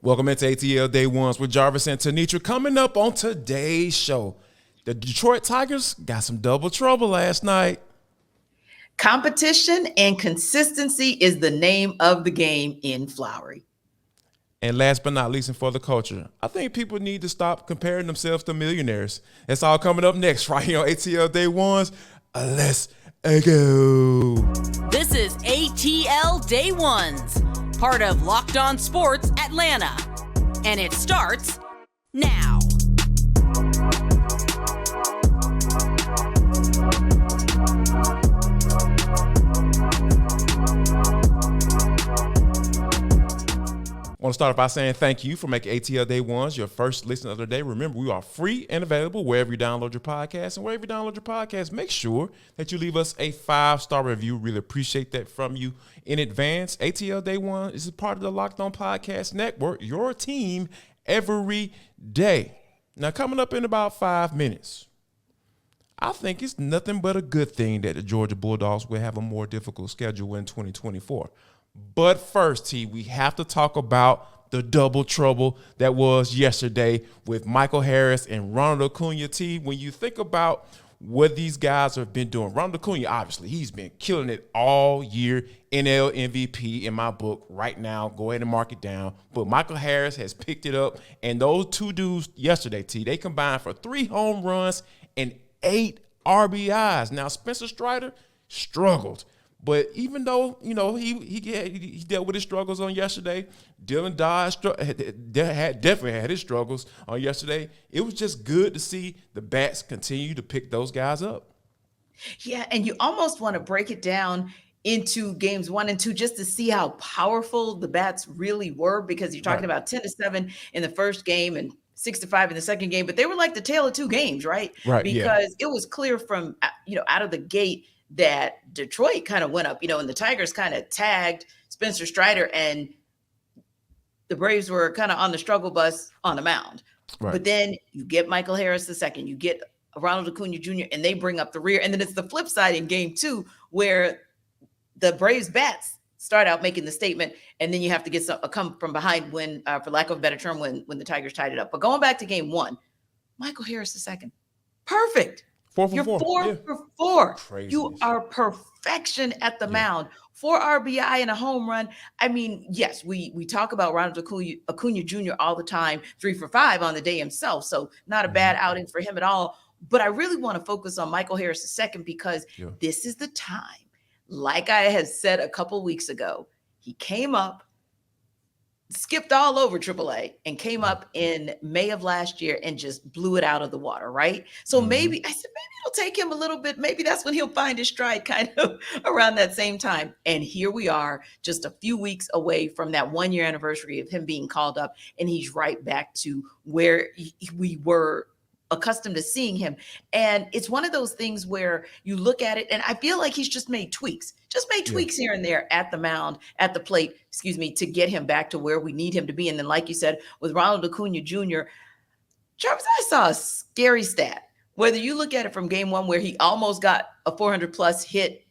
Welcome into ATL Day Ones with Jarvis and Tenitra. Coming up on today's show, the Detroit Tigers got some double trouble last night. Competition and consistency is the name of the game in Flowery. And last but not least, and for the culture, I think people need to stop comparing themselves to millionaires. That's all coming up next right here on ATL Day Ones. Let's go. This is ATL Day Ones, part of Locked On Sports Atlanta. And it starts now. I want to start off by saying thank you for making ATL Day Ones your first listen of the day. Remember, we are free and available wherever you download your podcast. And wherever you download your podcast, make sure that you leave us a 5-star review. Really appreciate that from you in advance. ATL Day One is a part of the Locked On Podcast Network, your team every day. Now, coming up in about 5 minutes, I think it's nothing but a good thing that the Georgia Bulldogs will have a more difficult schedule in 2024. But first, T, we have to talk about the double trouble that was yesterday with Michael Harris and Ronald Acuna. T, when you think about what these guys have been doing, Ronald Acuna, obviously, he's been killing it all year. NL MVP in my book right now. Go ahead and mark it down. But Michael Harris has picked it up, and those two dudes yesterday, T, they combined for 3 home runs and 8 RBIs. Now, Spencer Strider struggled. But even though, you know, he dealt with his struggles on yesterday, Dylan Dodd definitely had his struggles on yesterday. It was just good to see the bats continue to pick those guys up. Yeah, and you almost want to break it down into games 1 and 2 just to see how powerful the bats really were, because you're talking about 10-7 in the first game and 6-5 in the second game, but they were like the tale of 2 games, right? Because it was clear from, out of the gate that Detroit kind of went up, and the Tigers kind of tagged Spencer Strider, and the Braves were kind of on the struggle bus on the mound. Right. But then you get Michael Harris the second, you get Ronald Acuna Jr., and they bring up the rear. And then it's the flip side in game 2 where the Braves bats start out making the statement, and then you have to get a come from behind when, for lack of a better term, when the Tigers tied it up. But going back to game 1, Michael Harris the second, perfect. 4 for You're 4. 4 for 4. Craziness. You are perfection at the mound. 4 RBI and a home run. I mean, yes, we talk about Ronald Acuna Jr. all the time, 3 for 5 on the day himself. So not a bad outing for him at all. But I really want to focus on Michael Harris II because this is the time. Like I had said a couple weeks ago, he came up, skipped all over AAA, and came up in May of last year and just blew it out of the water, right? So maybe it'll take him a little bit. Maybe that's when he'll find his stride kind of around that same time. And here we are just a few weeks away from that 1-year anniversary of him being called up, and he's right back to where we were accustomed to seeing him. And it's one of those things where you look at it, and I feel like he's just made tweaks here and there at the mound, at the plate, to get him back to where we need him to be. And then, like you said, with Ronald Acuna Jr., Jarvis, I saw a scary stat. Whether you look at it from game 1 where he almost got a 400 plus hit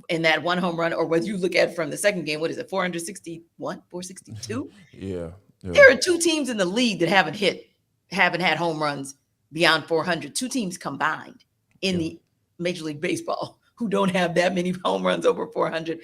in that 1 home run, or whether you look at it from the second game, what is it, 461, 462? Yeah. There are 2 teams in the league that haven't had home runs beyond 400, 2 teams combined in the Major League Baseball who don't have that many home runs over 400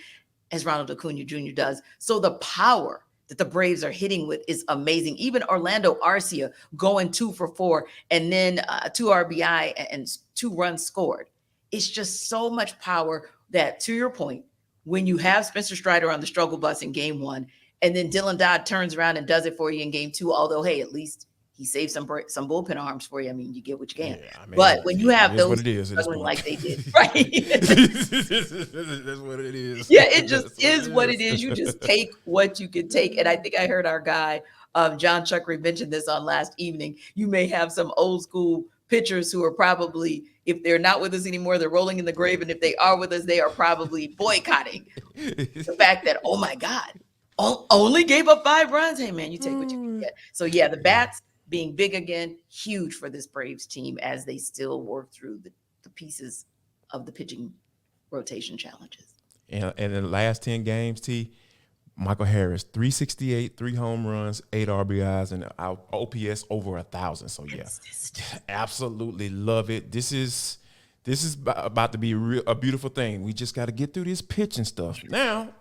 as Ronald Acuna Jr. does. So the power that the Braves are hitting with is amazing. Even Orlando Arcia going 2 for 4 and then 2 RBI and 2 runs scored. It's just so much power that, to your point, when you have Spencer Strider on the struggle bus in game 1, and then Dylan Dodd turns around and does it for you in game 2, although, hey, at least he saved some bullpen arms for you. I mean, you get what you can. Yeah, but when you have those struggling like they did, right? That's what it is. Yeah, it just is what it is. You just take what you can take. And I think I heard our guy, John Chuckery, mention this on last evening. You may have some old school pitchers who are probably, if they're not with us anymore, they're rolling in the grave. And if they are with us, they are probably boycotting the fact that, oh my God, only gave up 5 runs. Hey, man, you take what you can get. So, yeah, the bats being big again, huge for this Braves team as they still work through the pieces of the pitching rotation challenges. And in the last 10 games, T, Michael Harris, 368, 3 home runs, 8 RBIs, and OPS over 1,000. So yeah, absolutely love it. This is about to be a beautiful thing. We just got to get through this pitching stuff. Now,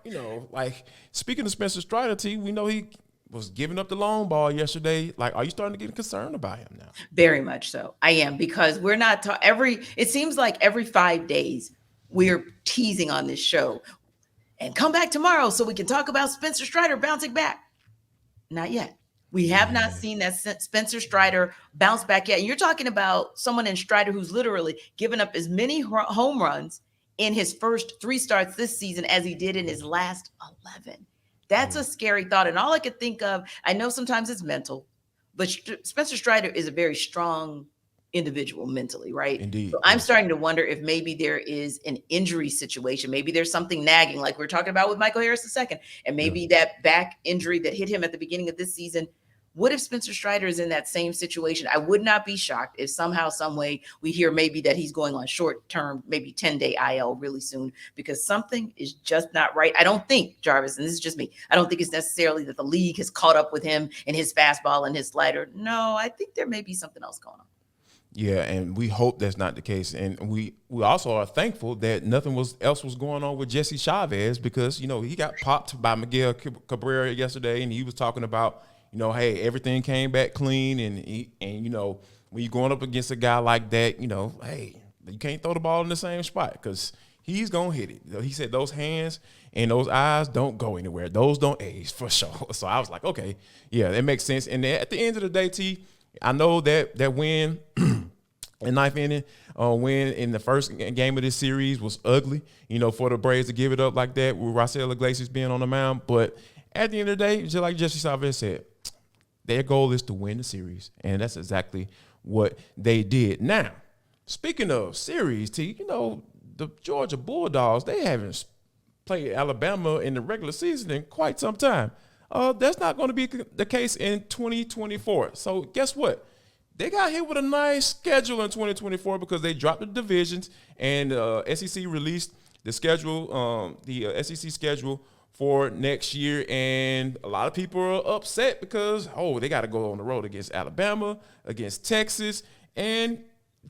like speaking of Spencer Strider, we know he was giving up the long ball yesterday. Like, are you starting to get concerned about him now? Very much so. I am, because we're not it seems like every 5 days we're teasing on this show and come back tomorrow so we can talk about Spencer Strider bouncing back. Not yet. We have not seen that Spencer Strider bounce back yet. And you're talking about someone in Strider who's literally given up as many home runs in his first 3 starts this season as he did in his last 11. That's a scary thought. And all I could think of, I know sometimes it's mental, but Spencer Strider is a very strong individual mentally, right? Indeed. So I'm starting to wonder if maybe there is an injury situation. Maybe there's something nagging, like we're talking about with Michael Harris II, and maybe that back injury that hit him at the beginning of this season. What if Spencer Strider is in that same situation? I would not be shocked if somehow, some way we hear maybe that he's going on short-term, maybe 10-day IL really soon, because something is just not right. I don't think, Jarvis, and this is just me, I don't think it's necessarily that the league has caught up with him and his fastball and his slider. No, I think there may be something else going on. Yeah, and we hope that's not the case. And we also are thankful that nothing else was going on with Jesse Chavez, because, he got popped by Miguel Cabrera yesterday, and he was talking about, hey, everything came back clean. And when you're going up against a guy like that, hey, you can't throw the ball in the same spot because he's going to hit it. He said those hands and those eyes don't go anywhere. Those don't age for sure. So I was like, okay, yeah, that makes sense. And then at the end of the day, I know that win in ninth inning, win in the first game of this series was ugly, for the Braves to give it up like that with Raisel Iglesias being on the mound. But at the end of the day, just like Jesse Chavez said, their goal is to win the series, and that's exactly what they did. Now, speaking of series, the Georgia Bulldogs, they haven't played Alabama in the regular season in quite some time. That's not going to be the case in 2024. So guess what? They got hit with a nice schedule in 2024 because they dropped the divisions, and SEC released the schedule, the SEC schedule for next year. And a lot of people are upset because, they got to go on the road against Alabama, against Texas. And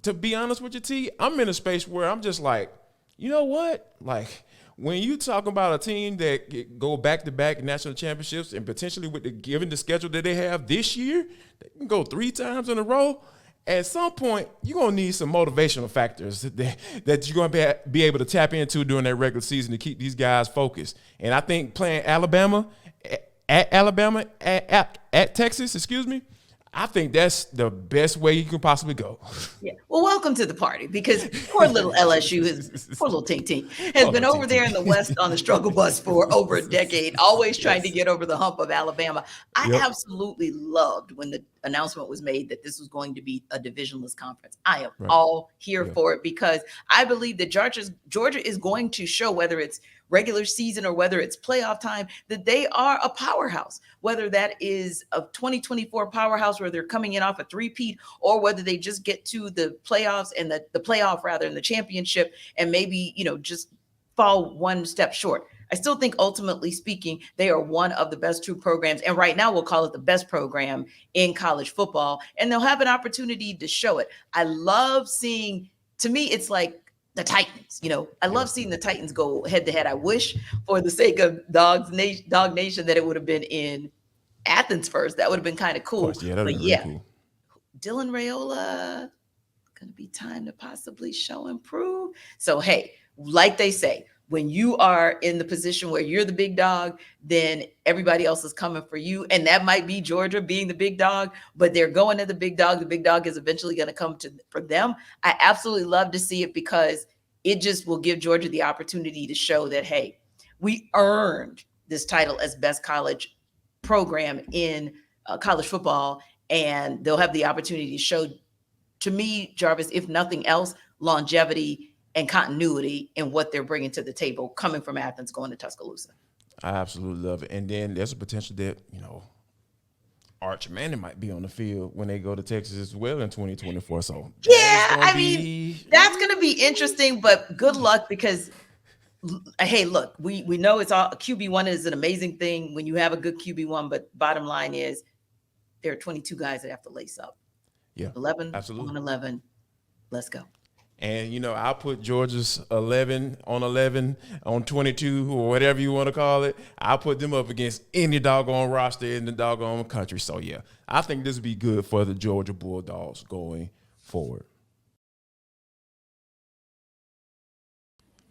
to be honest with you, I'm in a space where I'm just like, you know what? Like, when you talk about a team that go back-to-back national championships and potentially given the schedule that they have this year, they can go 3 times in a row. At some point, you're going to need some motivational factors that you're going to be able to tap into during that regular season to keep these guys focused. And I think playing Alabama, at Texas, I think that's the best way you can possibly go. Yeah. Well, welcome to the party, because poor little LSU, poor little Ting has been over there in the West on the struggle bus for over a decade, always trying to get over the hump of Alabama. I absolutely loved when the announcement was made that this was going to be a divisionless conference. I am all here for it, because I believe that Georgia is going to show, whether it's regular season or whether it's playoff time, that they are a powerhouse, whether that is a 2024 powerhouse where they're coming in off a three-peat, or whether they just get to the playoffs and the playoff rather in the championship and maybe, just fall one step short. I still think, ultimately speaking, they are one of the best 2 programs. And right now we'll call it the best program in college football, and they'll have an opportunity to show it. I love seeing, to me, it's like the Titans, I love seeing the Titans go head to head. I wish, for the sake of Dog Nation, that it would have been in Athens first. That would have been kind of cool. Yeah, that would be really cool. Dylan Raiola, going to be time to possibly show and prove. So, hey, like they say, when you are in the position where you're the big dog, then everybody else is coming for you. And that might be Georgia being the big dog, but they're going to the big dog. The big dog is eventually going to come for them. I absolutely love to see it, because it just will give Georgia the opportunity to show that, hey, we earned this title as best college program in college football. And they'll have the opportunity to show, to me, Jarvis, if nothing else, longevity and continuity in what they're bringing to the table, coming from Athens, going to Tuscaloosa. I absolutely love it. And then there's a potential that, Arch Manning might be on the field when they go to Texas as well in 2024. So that's going to be interesting, but good luck, because Hey, look, we know it's all QB1 is an amazing thing when you have a good QB1, but bottom line is there are 22 guys that have to lace up. Yeah, 11 absolutely. on 11. Let's go. And, I'll put Georgia's 11 on 22 or whatever you want to call it. I'll put them up against any doggone roster in the doggone country. So, yeah, I think this would be good for the Georgia Bulldogs going forward.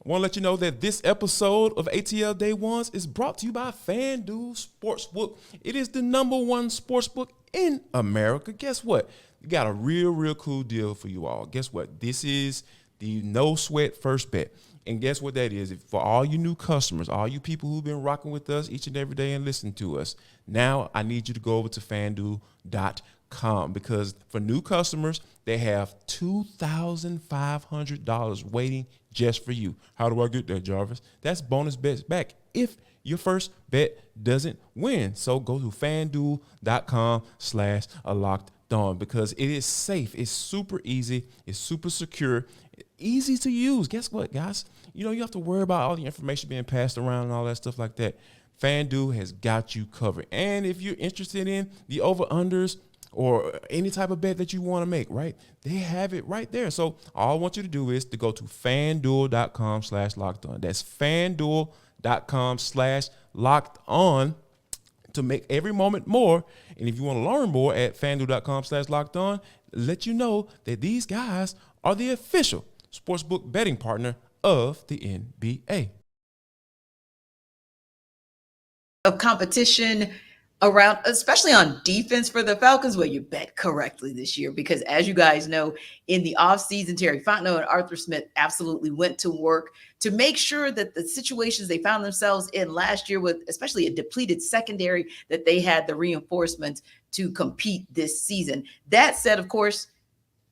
I want to let you know that this episode of ATL Day Ones is brought to you by FanDuel Sportsbook. It is the #1 sportsbook in America. Guess what? We got a real cool deal for you all. Guess what? This is the no sweat first bet. And guess what that is? For all you new customers, all you people who've been rocking with us each and every day and listening to us, now I need you to go over to FanDuel.com because for new customers, they have $2,500 waiting just for you. How do I get that, Jarvis? That's bonus bets back if your first bet doesn't win. So go to FanDuel.com/LockedOn because it is safe. It's super easy. It's super secure. Easy to use. Guess what, guys? You have to worry about all the information being passed around and all that stuff like that. FanDuel has got you covered. And if you're interested in the over-unders or any type of bet that you want to make, right, they have it right there. So all I want you to do is to go to FanDuel.com/LockedOn. That's FanDuel.com/LockedOn to make every moment more. And if you want to learn more at FanDuel.com/LockedOn, let you know that these guys are the official sportsbook betting partner of the NBA. Of competition around, especially on defense for the Falcons, where you bet correctly this year, because as you guys know, in the offseason, Terry Fontenot and Arthur Smith absolutely went to work to make sure that the situations they found themselves in last year with especially a depleted secondary, that they had the reinforcements to compete this season. That said, of course,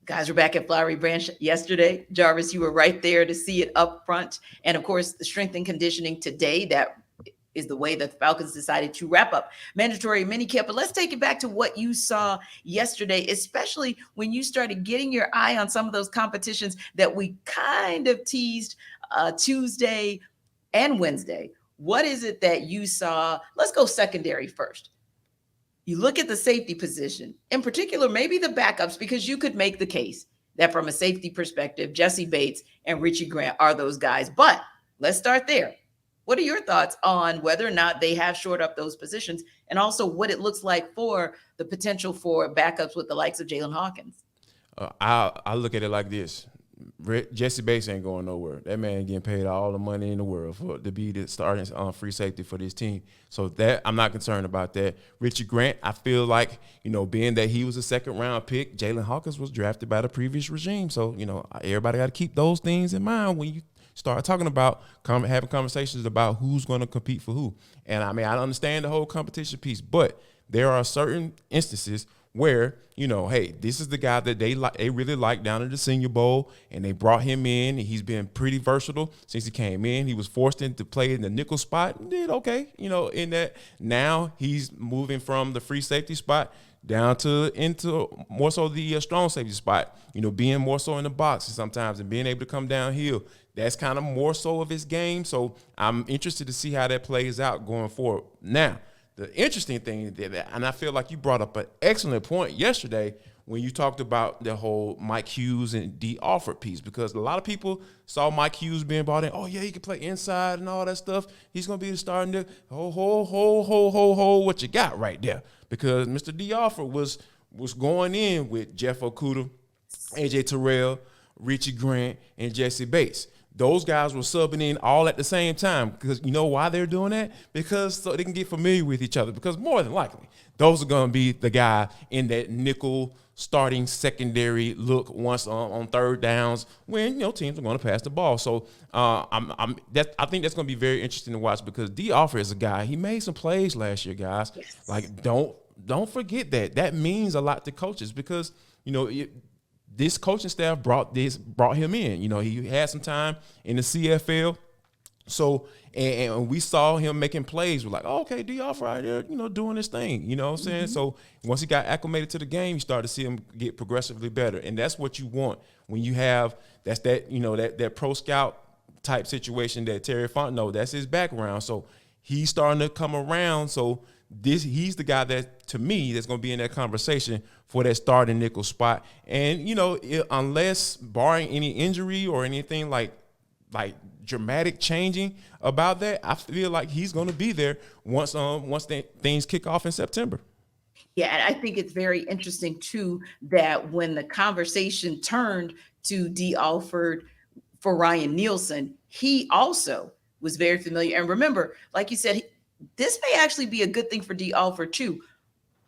guys were back at Flowery Branch yesterday. Jarvis, you were right there to see it up front. And of course, the strength and conditioning today, that is the way that the Falcons decided to wrap up mandatory minicamp. But let's take it back to what you saw yesterday, especially when you started getting your eye on some of those competitions that we kind of teased Tuesday and Wednesday. What is it that you saw? Let's go secondary first. You look at the safety position, in particular, maybe the backups, because you could make the case that from a safety perspective, Jesse Bates and Richie Grant are those guys. But let's start there. What are your thoughts on whether or not they have shored up those positions, and also what it looks like for the potential for backups with the likes of Jalen Hawkins? I look at it like this. Jesse Bates ain't going nowhere. That man getting paid all the money in the world to be the starting free safety for this team. So that I'm not concerned about that. Richie Grant, I feel like, being that he was a second-round pick, Jalen Hawkins was drafted by the previous regime. So, everybody got to keep those things in mind when you start talking about having conversations about who's going to compete for who. And, I understand the whole competition piece, but there are certain instances where, hey, this is the guy that they really like down at the Senior Bowl, and they brought him in. And he's been pretty versatile since he came in. He was forced into play in the nickel spot and did okay, in that. Now he's moving from the free safety spot down into more so the strong safety spot, being more so in the box sometimes and being able to come downhill. That's kind of more so of his game. So I'm interested to see how that plays out going forward. Now, the interesting thing, and I feel like you brought up an excellent point yesterday when you talked about the whole Mike Hughes and D. Alford piece, because a lot of people saw Mike Hughes being brought in. Oh, yeah, he can play inside and all that stuff. He's going to be the starting there. What you got right there? Because Mr. D. Alford was going in with Jeff Okudah, A.J. Terrell, Richie Grant, and Jesse Bates. Those guys were subbing in all at the same time because you know why they're doing that? Because so they can get familiar with each other, because more than likely those are going to be the guy in that nickel starting secondary look once on third downs when teams are going to pass the ball. So I think that's going to be very interesting to watch, because D. Alford is a guy, he made some plays last year, guys. Yes. Like don't forget that. That means a lot to coaches, because this coaching staff brought him in. He had some time in the CFL. So, and we saw him making plays. We're like, oh, okay, D. Alford right there, doing his thing. You know what I'm saying? Mm-hmm. So once he got acclimated to the game, you started to see him get progressively better. And that's what you want when you have that pro scout type situation that Terry Fontenot, that's his background. So he's starting to come around. So he's the guy that, to me, that's going to be in that conversation for that starting nickel spot. And, unless barring any injury or anything like dramatic changing about that, I feel like he's going to be there once things kick off in September. Yeah, and I think it's very interesting, too, that when the conversation turned to D. Alford for Ryan Nielsen, he also was very familiar. And remember, like you said, this may actually be a good thing for D. Alford, too.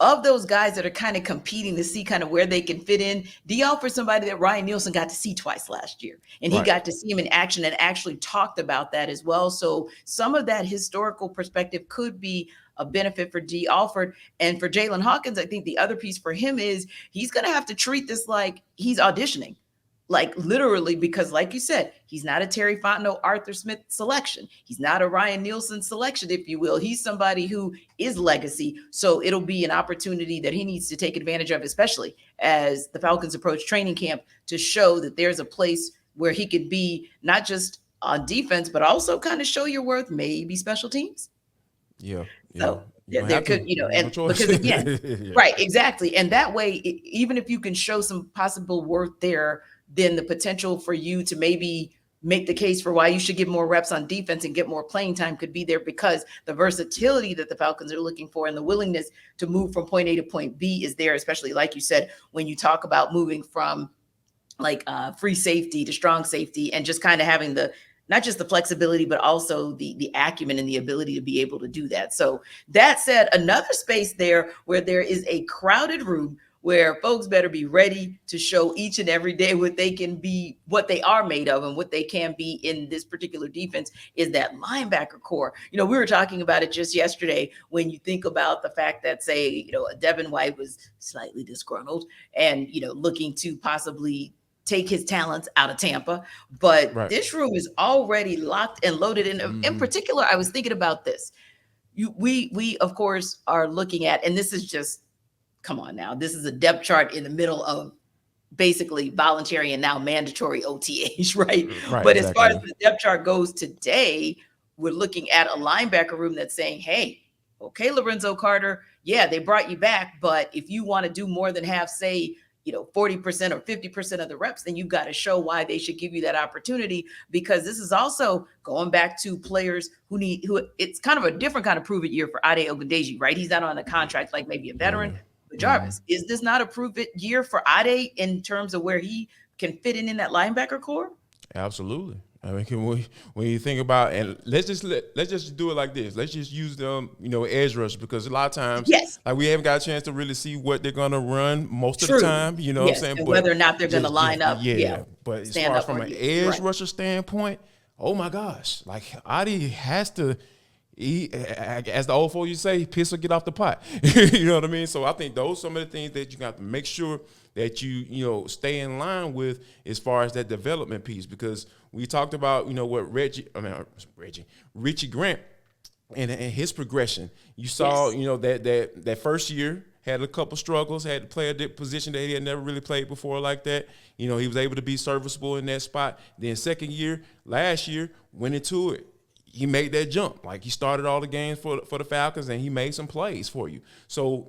Of those guys that are kind of competing to see kind of where they can fit in, D. Alford, somebody that Ryan Nielsen got to see twice last year. And he got to see him in action and actually talked about that as well. So some of that historical perspective could be a benefit for D. Alford. And for Jalen Hawkins, I think the other piece for him is he's going to have to treat this like he's auditioning. Like literally, because like you said, he's not a Terry Fontenot, Arthur Smith selection. He's not a Ryan Nielsen selection, if you will. He's somebody who is legacy. So it'll be an opportunity that he needs to take advantage of, especially as the Falcons approach training camp, to show that there's a place where he could be not just on defense, but also kind of show your worth, maybe special teams. Yeah. So there could, and because again, right, exactly. And that way, even if you can show some possible worth there, then the potential for you to maybe make the case for why you should get more reps on defense and get more playing time could be there, because the versatility that the Falcons are looking for and the willingness to move from point A to point B is there, especially like you said, when you talk about moving from like free safety to strong safety and just kind of having not just the flexibility, but also the acumen and the ability to be able to do that. So that said, another space there where there is a crowded room where folks better be ready to show each and every day what they can be, what they are made of and what they can be in this particular defense is that linebacker core. We were talking about it just yesterday when you think about the fact that, say, Devin White was slightly disgruntled and, looking to possibly take his talents out of Tampa. But This room is already locked and loaded. And in particular, I was thinking about this. We, of course, are looking at, and this is just, come on now, this is a depth chart in the middle of basically voluntary and now mandatory OTAs, right? But as far as the depth chart goes today, we're looking at a linebacker room that's saying, hey, okay, Lorenzo Carter, yeah, they brought you back, but if you want to do more than have, say, 40% or 50% of the reps, then you've got to show why they should give you that opportunity, because this is also going back to players who it's kind of a different kind of prove it year for Ade Ogundeji, right? He's not on a contract like maybe a veteran. Jarvis, is this not a prove it year for Ade in terms of where he can fit in that linebacker core? Absolutely. I mean, when you think about, and let's just do it like this. Let's just use them, edge rush, because a lot of times, like we haven't got a chance to really see what they're gonna run most of the time. What I'm saying, and whether or not they're gonna line up. But as far as from an edge rusher standpoint, oh my gosh, like Ade has to. As the old folks you say, piss or get off the pot. You know what I mean? So I think those some of the things that you got to make sure that you stay in line with as far as that development piece, because we talked about what Richie Grant and his progression. You saw that first year had a couple struggles, had to play a position that he had never really played before like that. He was able to be serviceable in that spot. Then second year, last year, went into it. He made that jump. Like, he started all the games for the Falcons, and he made some plays for you. So,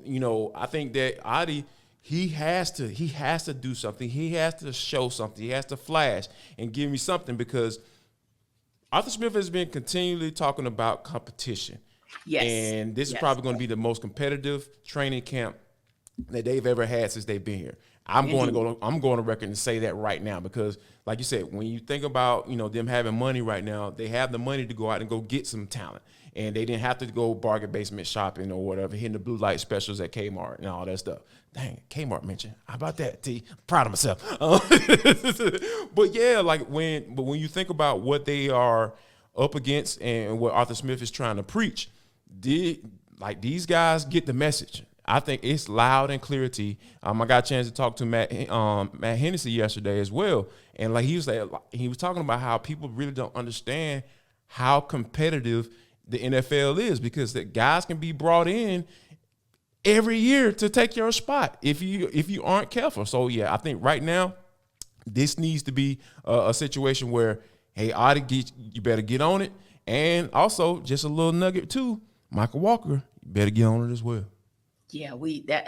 I think that Ade, he has to do something. He has to show something. He has to flash and give me something, because Arthur Smith has been continually talking about competition. Yes. And this is probably going to be the most competitive training camp that they've ever had since they've been here. I'm going to record and say that right now, because like you said, when you think about, them having money right now, they have the money to go out and go get some talent. And they didn't have to go bargain basement shopping or whatever, hitting the blue light specials at Kmart and all that stuff. Dang, Kmart mentioned. How about that, T? I'm proud of myself. But yeah, when you think about what they are up against and what Arthur Smith is trying to preach, these guys get the message. I think it's loud and clear, T. I got a chance to talk to Matt Hennessy yesterday as well, and he was talking about how people really don't understand how competitive the NFL is, because the guys can be brought in every year to take your spot if you aren't careful. So yeah, I think right now this needs to be a situation where hey, you better get on it. And also, just a little nugget too, Michael Walker, you better get on it as well. Yeah,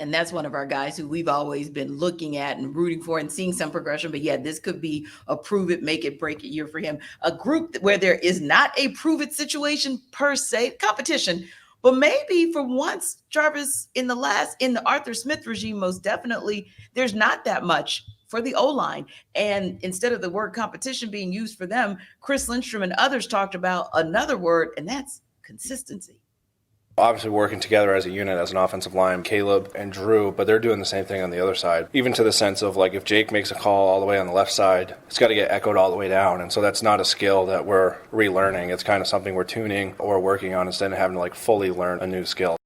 that's one of our guys who we've always been looking at and rooting for and seeing some progression. But yeah, this could be a prove it, make it, break it year for him. A group where there is not a prove it situation per se, competition, but maybe for once, Jarvis, in the Arthur Smith regime, most definitely, there's not that much for the O-line. And instead of the word competition being used for them, Chris Lindstrom and others talked about another word, and that's consistency. Obviously working together as a unit, as an offensive line, Caleb and Drew, but they're doing the same thing on the other side. Even to the sense of, like, if Jake makes a call all the way on the left side, it's got to get echoed all the way down. And so that's not a skill that we're relearning. It's kind of something we're tuning or working on instead of having to, like, fully learn a new skill.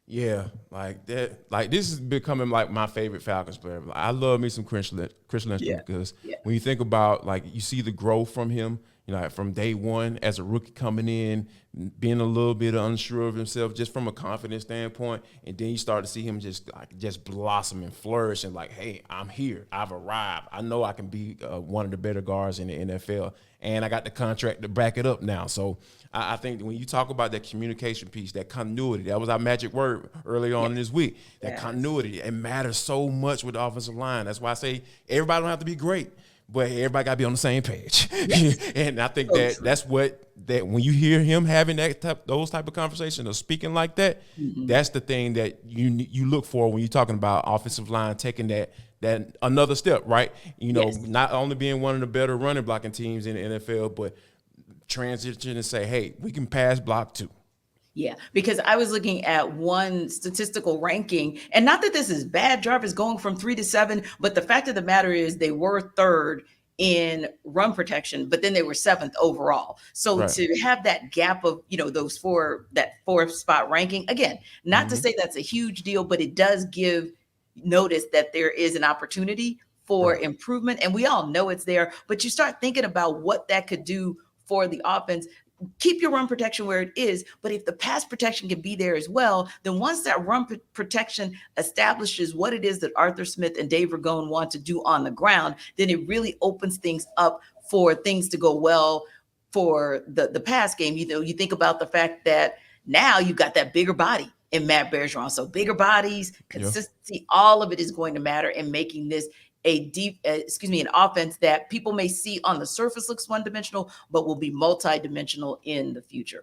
Yeah, like that. Like, this is becoming like my favorite Falcons player. I love me some Chris Lindstrom because when you think about, like, you see the growth from him, you know, from day one as a rookie coming in, being a little bit unsure of himself just from a confidence standpoint, and then you start to see him just blossom and flourish and like, hey, I'm here, I've arrived, I know I can be one of the better guards in the NFL, and I got the contract to back it up now. So I think when you talk about that communication piece, that continuity, that was our magic word early on in this week. That continuity, it matters so much with the offensive line. That's why I say everybody don't have to be great, but everybody got to be on the same page. Yes. And I think that's when you hear him having those type of conversations or speaking like that, that's the thing that you look for when you're talking about offensive line taking that another step, right? You know, not only being one of the better running blocking teams in the NFL, but transition and say, hey, we can pass block too. Yeah, because I was looking at one statistical ranking, and not that this is bad, Jarvis, going from 3 to 7, but the fact of the matter is they were third in run protection, but then they were 7th overall. So to have that gap of, you know, that 4th spot ranking, again, not to say that's a huge deal, but it does give notice that there is an opportunity for improvement. And we all know it's there, but you start thinking about what that could do for the offense. Keep your run protection where it is, but if the pass protection can be there as well, then once that run protection establishes what it is that Arthur Smith and Dave Ragone want to do on the ground, then it really opens things up for things to go well for the pass game. You know, you think about the fact that now you've got that bigger body in Matt Bergeron. So bigger bodies, consistency, all of it is going to matter in making this an offense that people may see on the surface looks one-dimensional, but will be multi-dimensional in the future.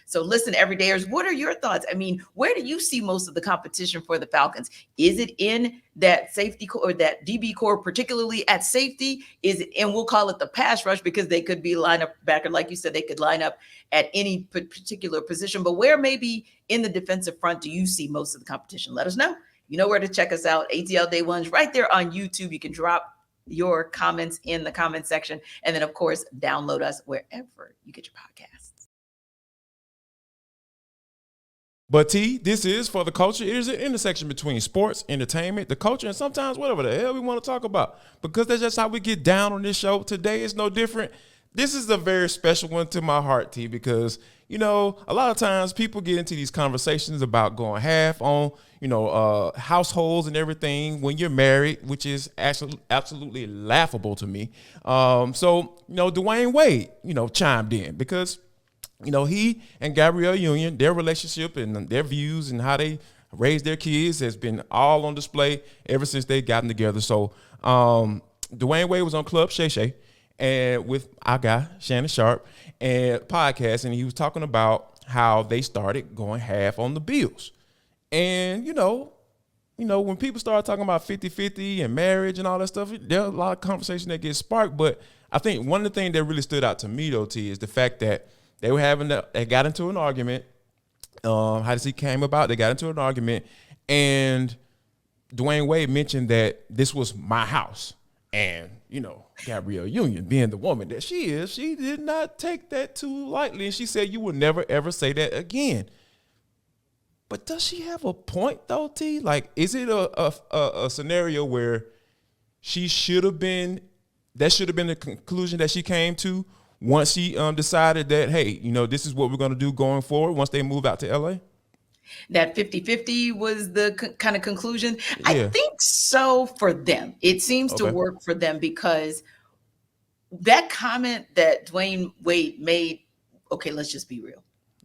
So listen, everydayers, what are your thoughts? I mean, where do you see most of the competition for the Falcons? Is it in that safety core or that DB core, particularly at safety? Is it, and we'll call it the pass rush because they could be lineup backer, like you said, they could line up at any particular position. But where maybe in the defensive front do you see most of the competition? Let us know. You know where to check us out, ATL Day Ones, right there on YouTube. You can drop your comments in the comment section. And then, of course, download us wherever you get your podcasts. But T, this is for the culture. It is an intersection between sports, entertainment, the culture, and sometimes whatever the hell we want to talk about. Because that's just how we get down on this show. Today is no different. This is a very special one to my heart, T, because, you know, a lot of times people get into these conversations about going half on, you know, households and everything when you're married, which is actually absolutely laughable to me. So, you know, Dwayne Wade, you know, chimed in because, you know, he and Gabrielle Union, their relationship and their views and how they raise their kids has been all on display ever since they've gotten together. So Dwayne Wade was on Club Shay Shay and with our guy, Shannon Sharp, and podcast, and he was talking about how they started going half on the bills. And, you know, when people start talking about 50-50 and marriage and all that stuff, there's a lot of conversation that gets sparked. But I think one of the things that really stood out to me, though, T, is the fact that they got into an argument. How does he came about? They got into an argument, and Dwayne Wade mentioned that this was my house. And, you know, Gabrielle Union, being the woman that she is, she did not take that too lightly. And she said, you will never, ever say that again. But does she have a point, though, T? Like, is it a scenario where that should have been the conclusion that she came to once she decided that, hey, you know, this is what we're going to do going forward once they move out to L.A.? That 50-50 was the kind of conclusion. Yeah. I think so for them. It seems to work for them because that comment that Dwayne Wade made, okay, let's just be real.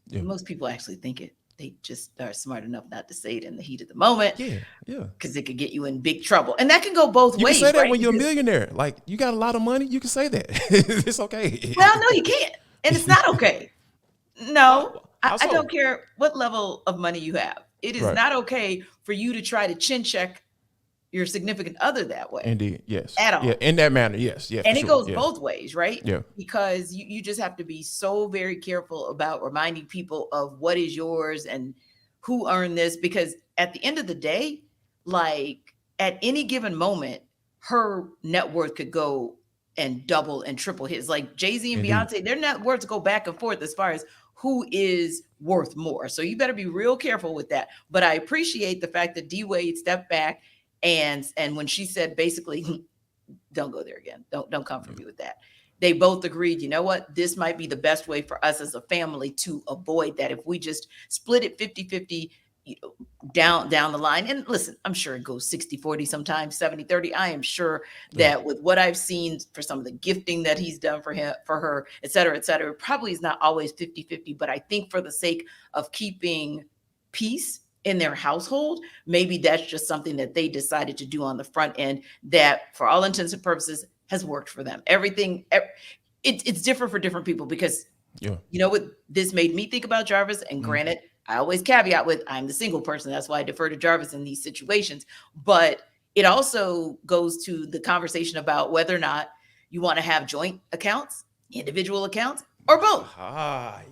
Yeah. Most people actually think it. They just are smart enough not to say it in the heat of the moment. Yeah. Because it could get you in big trouble. And that can go both ways. You can say that when you're a millionaire. Like, you got a lot of money, you can say that. It's okay. Well, no, you can't. And it's not okay. No, I don't care what level of money you have. It is not okay for you to try to chin check your significant other that way. Indeed, yes. At all. Yeah, in that manner, yes. Yeah, and it goes both ways, right? Yeah. Because you just have to be so very careful about reminding people of what is yours and who earned this. Because at the end of the day, like at any given moment, her net worth could go and double and triple his. Like Jay-Z and Beyonce, their net worths go back and forth as far as who is worth more. So you better be real careful with that. But I appreciate the fact that D Wade stepped back and when she said basically, don't go there again. Don't come for me with that. They both agreed, you know what? This might be the best way for us as a family to avoid that. If we just split it 50-50, down the line. And listen, I'm sure it goes 60-40 sometimes, 70-30. I am sure that with what I've seen for some of the gifting that he's done for her, et cetera, probably is not always 50-50. But I think for the sake of keeping peace in their household, maybe that's just something that they decided to do on the front end that for all intents and purposes has worked for them. It's different for different people because you know what this made me think about, Jarvis, and granted, I always caveat with I'm the single person. That's why I defer to Jarvis in these situations. But it also goes to the conversation about whether or not you want to have joint accounts, individual accounts, or both.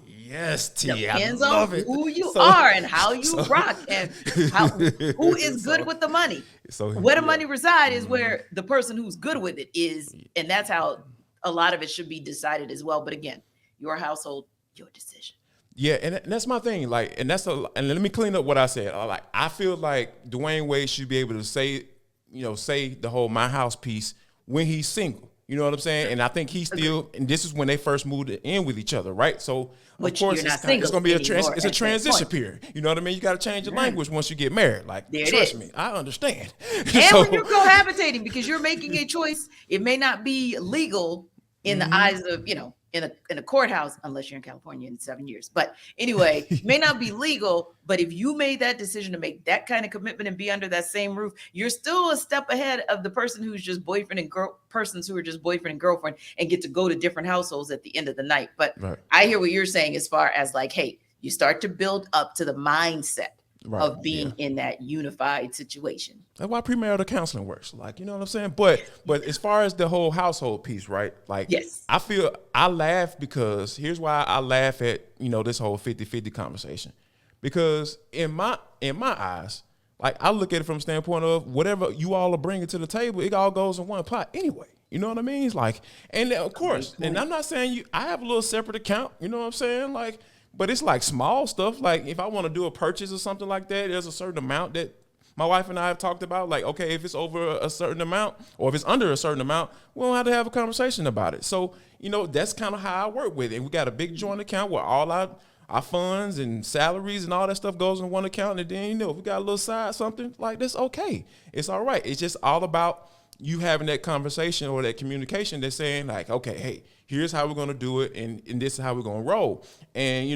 Yes, T. Depends on who you are and how you rock and who is good with the money. So where the money resides is where the person who's good with it is, and that's how a lot of it should be decided as well. But again, your household, your decision. Yeah, and that's my thing. Like, and let me clean up what I said. Like, I feel like Dwayne Wade should be able to say the whole my house piece when he's single. You know what I'm saying? And I think he's still, and this is when they first moved in with each other, right? So of course it's going to be it's a transition period. You know what I mean? You got to change your language once you get married. Like, trust me, I understand. And when you're cohabitating, because you're making a choice, it may not be legal in the eyes of, in a courthouse, unless you're in California in 7 years. But anyway, may not be legal, but if you made that decision to make that kind of commitment and be under that same roof, you're still a step ahead of the person who's just boyfriend and persons who are just boyfriend and girlfriend and get to go to different households at the end of the night. But I hear what you're saying as far as like, hey, you start to build up to the mindset of being in that unified situation. That's why premarital counseling works. Like, you know what I'm saying? But as far as the whole household piece, right? Like, yes. I laugh because here's why I laugh at, this whole 50-50 conversation. Because in my eyes, like, I look at it from the standpoint of whatever you all are bringing to the table, it all goes in one pot anyway. You know what I mean? It's like, and of course, and I'm not saying I have a little separate account, you know what I'm saying? Like, but it's like small stuff. Like if I want to do a purchase or something like that, there's a certain amount that my wife and I have talked about. Like, okay, if it's over a certain amount or if it's under a certain amount, we don't have to have a conversation about it. So, that's kind of how I work with it. We got a big joint account where all our funds and salaries and all that stuff goes in one account. And then, if we got a little side something like this, okay, it's all right. It's just all about you having that conversation or that communication that's saying like, okay, hey, here's how we're going to do it. And this is how we're going to roll. And,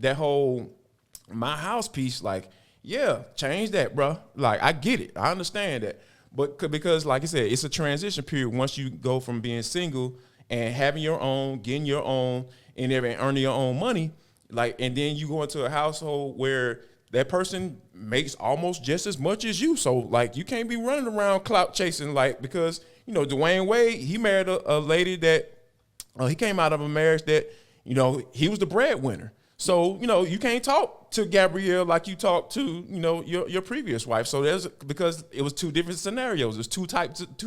that whole my house piece, like, yeah, change that, bro. Like, I get it. I understand that. But because, like I said, it's a transition period once you go from being single and having your own, getting your own, and earning your own money. Like, and then you go into a household where that person makes almost just as much as you. So, like, you can't be running around clout chasing, like, because, Dwayne Wade, he married a lady that, he came out of a marriage that, he was the breadwinner. So, you can't talk to Gabrielle like you talked to, your previous wife. So because it was two different scenarios. There's two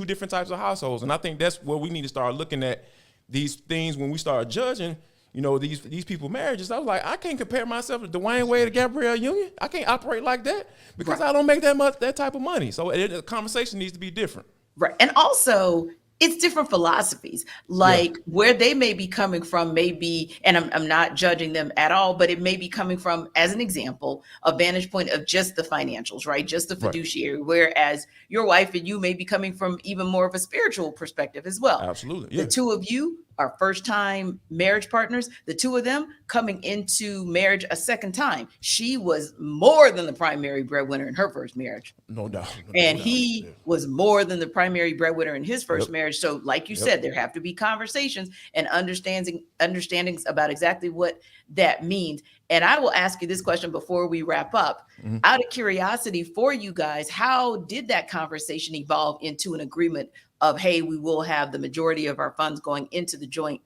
different types of households. And I think that's where we need to start looking at these things when we start judging, these people marriages. I was like, I can't compare myself to Dwayne Wade or Gabrielle Union. I can't operate like that because I don't make that type of money. So the conversation needs to be different. Right. And also, it's different philosophies, like where they may be coming from, maybe, and I'm not judging them at all, but it may be coming from, as an example, a vantage point of just the financials, right? Just the fiduciary, whereas your wife and you may be coming from even more of a spiritual perspective as well. Absolutely. Yeah. The two of you are first-time marriage partners. The two of them coming into marriage a second time. She was more than the primary breadwinner in her first marriage. No doubt. And he was more than the primary breadwinner in his first marriage. So like you said, there have to be conversations and understandings about exactly what that means. And I will ask you this question before we wrap up. Out of curiosity for you guys, how did that conversation evolve into an agreement of, hey, we will have the majority of our funds going into the joint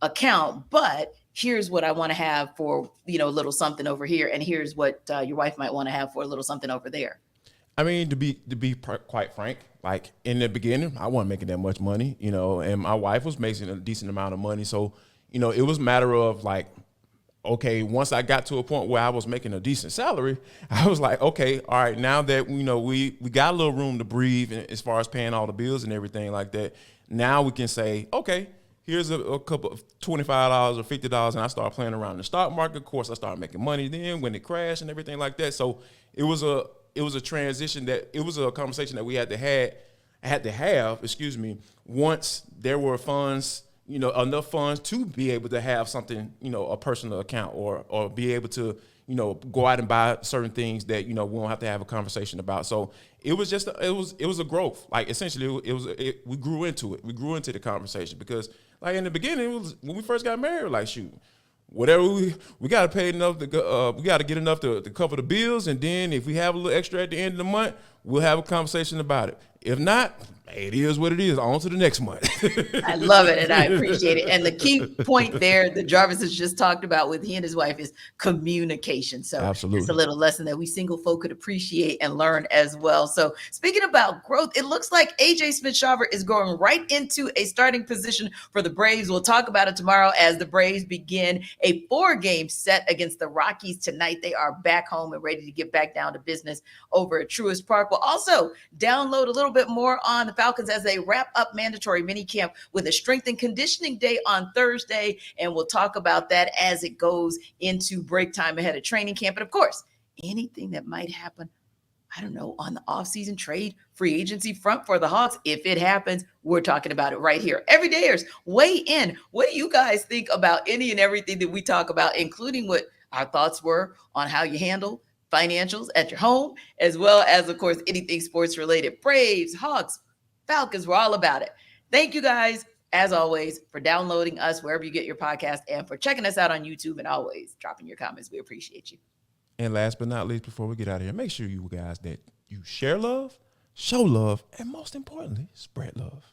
account, but here's what I want to have for, a little something over here, and here's what your wife might want to have for a little something over there? I mean, to be quite frank, like in the beginning, I wasn't making that much money, and my wife was making a decent amount of money. So, it was a matter of like, okay, once I got to a point where I was making a decent salary, I was like, okay, all right, now that, we got a little room to breathe as far as paying all the bills and everything like that, now we can say, okay, here's a couple of $25 or $50, and I started playing around in the stock market. Of course, I started making money then when it crashed and everything like that. So it was a transition it was a conversation that we had to have, once there were funds, enough funds to be able to have something, a personal account or be able to, go out and buy certain things that, we don't have to have a conversation about. So it was just, it was a growth. Like essentially we grew into it. We grew into the conversation because like in the beginning, it was when we first got married, like shoot, whatever we got to pay enough to we got to get enough to cover the bills. And then if we have a little extra at the end of the month, we'll have a conversation about it. If not, it is what it is. On to the next month. I love it and I appreciate it. And the key point there that Jarvis has just talked about with he and his wife is communication. So absolutely, it's a little lesson that we single folk could appreciate and learn as well. So speaking about growth, it looks like AJ Smith-Shawver is going right into a starting position for the Braves. We'll talk about it tomorrow as the Braves begin a 4-game set against the Rockies tonight. They are back home and ready to get back down to business over at Truist Park. We'll also download a little bit more on the Falcons as they wrap up mandatory minicamp with a strength and conditioning day on Thursday. And we'll talk about that as it goes into break time ahead of training camp. And of course, anything that might happen, I don't know, on the offseason trade, free agency front for the Hawks. If it happens, we're talking about it right here. Everydayers, weigh in. What do you guys think about any and everything that we talk about, including what our thoughts were on how you handle financials at your home, as well as, of course, anything sports related? Braves, Hawks, Falcons, we're all about it. Thank you guys, as always, for downloading us wherever you get your podcast and for checking us out on YouTube and always dropping your comments. We appreciate you. And last but not least, before we get out of here, make sure you guys that you share love, show love, and most importantly, spread love.